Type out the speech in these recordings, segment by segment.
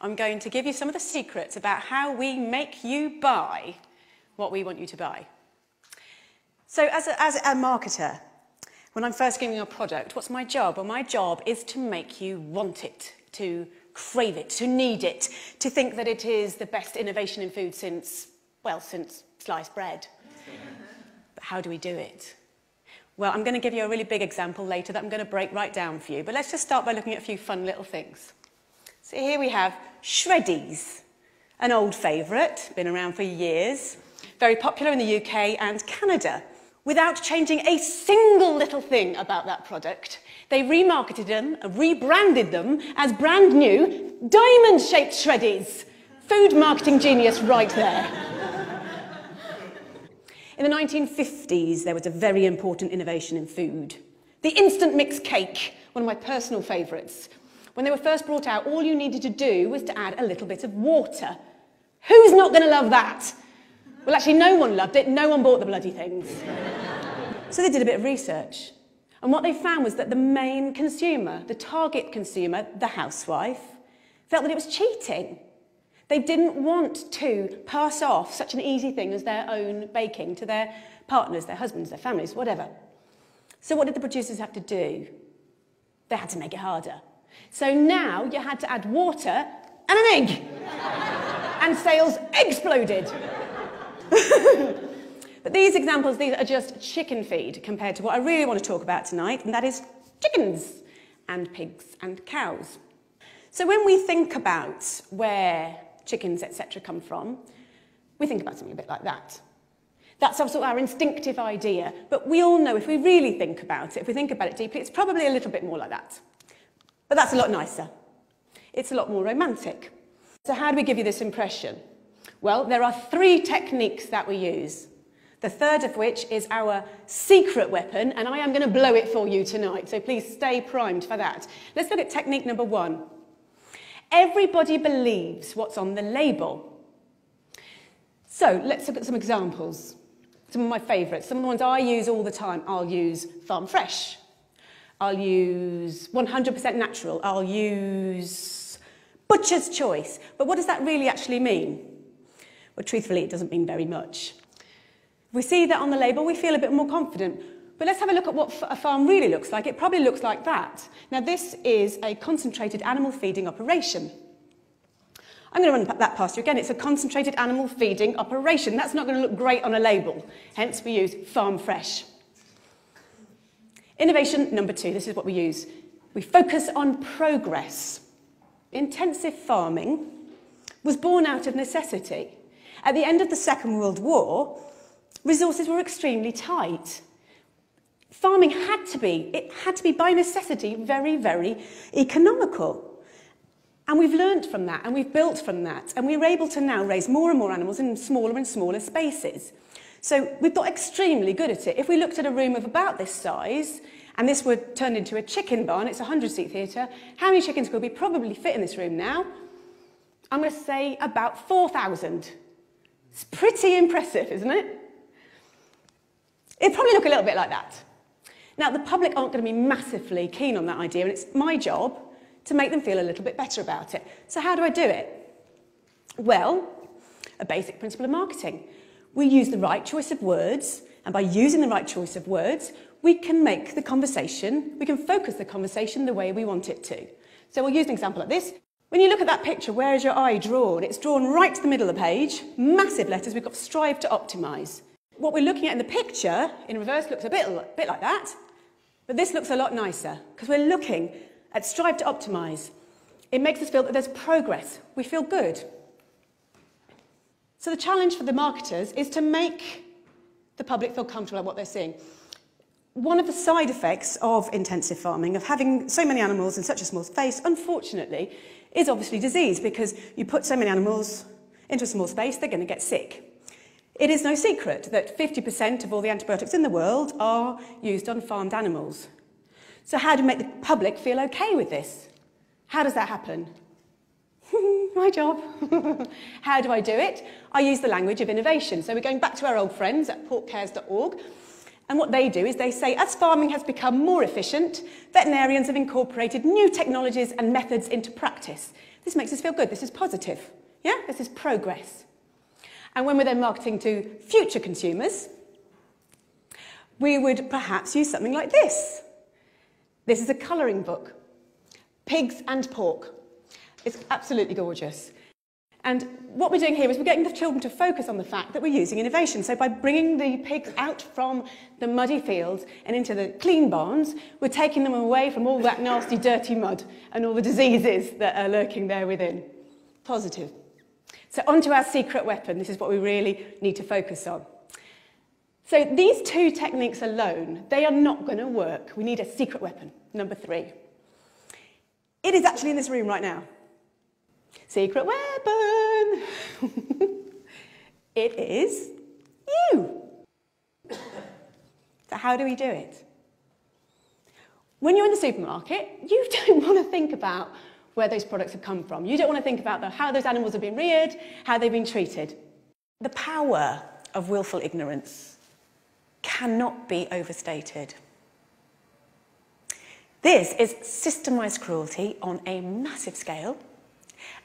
I'm going to give you some of the secrets about how we make you buy what we want you to buy. So as a marketer, when I'm first giving you a product, what's my job? Well, my job is to make you want it, to crave it, to need it, to think that it is the best innovation in food since sliced bread. But how do we do it? Well, I'm going to give you a really big example later that I'm going to break right down for you. But let's just start by looking at a few fun little things. So here we have Shreddies, an old favourite, been around for years, very popular in the UK and Canada. Without changing a single little thing about that product, they remarketed them, rebranded them as brand new diamond-shaped Shreddies. Food marketing genius right there. In the 1950s, there was a very important innovation in food. The instant mix cake, one of my personal favourites. When they were first brought out, all you needed to do was to add a little bit of water. Who's not going to love that? Well, actually, no one loved it. No one bought the bloody things. So they did a bit of research. And what they found was that the main consumer, the target consumer, the housewife, felt that it was cheating. They didn't want to pass off such an easy thing as their own baking to their partners, their husbands, their families, whatever. So what did the producers have to do? They had to make it harder. So now you had to add water and an egg. And sales exploded. But these examples, these are just chicken feed compared to what I really want to talk about tonight, and that is chickens and pigs and cows. So when we think about where chickens, etc. come from, we think about something a bit like that. That's also our instinctive idea, but we all know if we really think about it, if we think about it deeply, it's probably a little bit more like that. But that's a lot nicer. It's a lot more romantic. So how do we give you this impression? Well, there are 3 techniques that we use. The third of which is our secret weapon, and I am going to blow it for you tonight, so please stay primed for that. Let's look at technique number 1. Everybody believes what's on the label. So let's look at some examples. Some of my favourites, some of the ones I use all the time. I'll use Farm Fresh. I'll use 100% natural. I'll use Butcher's Choice. But what does that really actually mean? Well, truthfully, it doesn't mean very much. If we see that on the label, we feel a bit more confident. But let's have a look at what a farm really looks like. It probably looks like that. Now, this is a concentrated animal feeding operation. I'm going to run that past you again. It's a concentrated animal feeding operation. That's not going to look great on a label. Hence, we use Farm Fresh. Innovation number 2. This is what we use. We focus on progress. Intensive farming was born out of necessity. At the end of the Second World War, resources were extremely tight. Farming had to be by necessity very, very economical. And we've learnt from that, and we've built from that, and we're able to now raise more and more animals in smaller and smaller spaces. So we've got extremely good at it. If we looked at a room of about this size, and this were turned into a chicken barn, it's a 100-seat theatre, how many chickens could we probably fit in this room now? I'm going to say about 4,000. It's pretty impressive, isn't it? It'd probably look a little bit like that. Now, the public aren't going to be massively keen on that idea, and it's my job to make them feel a little bit better about it. So how do I do it? Well, a basic principle of marketing. We use the right choice of words, and by using the right choice of words, we can make the conversation, we can focus the conversation the way we want it to. So we'll use an example like this. When you look at that picture, where is your eye drawn? It's drawn right to the middle of the page, massive letters, we've got strive to optimise. What we're looking at in the picture, in reverse, looks a bit like that, but this looks a lot nicer, because we're looking at strive to optimise. It makes us feel that there's progress. We feel good. So the challenge for the marketers is to make the public feel comfortable about what they're seeing. One of the side effects of intensive farming, of having so many animals in such a small space, unfortunately, is obviously disease, because you put so many animals into a small space, they're going to get sick. It is no secret that 50% of all the antibiotics in the world are used on farmed animals. So how do we make the public feel okay with this? How does that happen? My job. How do I do it? I use the language of innovation. So we're going back to our old friends at porkcares.org. And what they do is they say, as farming has become more efficient, veterinarians have incorporated new technologies and methods into practice. This makes us feel good. This is positive. Yeah? This is progress. And when we're then marketing to future consumers, we would perhaps use something like this. This is a colouring book. Pigs and pork. It's absolutely gorgeous. And what we're doing here is we're getting the children to focus on the fact that we're using innovation. So by bringing the pigs out from the muddy fields and into the clean barns, we're taking them away from all that nasty, dirty mud and all the diseases that are lurking there within. Positive. So onto our secret weapon. This is what we really need to focus on. So these two techniques alone, they are not going to work. We need a secret weapon, number 3. It is actually in this room right now. Secret weapon! It is you. So how do we do it? When you're in the supermarket, you don't want to think about where those products have come from. You don't want to think about how those animals have been reared, how they've been treated. The power of willful ignorance cannot be overstated. This is systemised cruelty on a massive scale,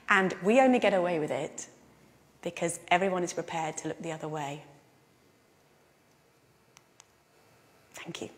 and we only get away with it because everyone is prepared to look the other way. Thank you.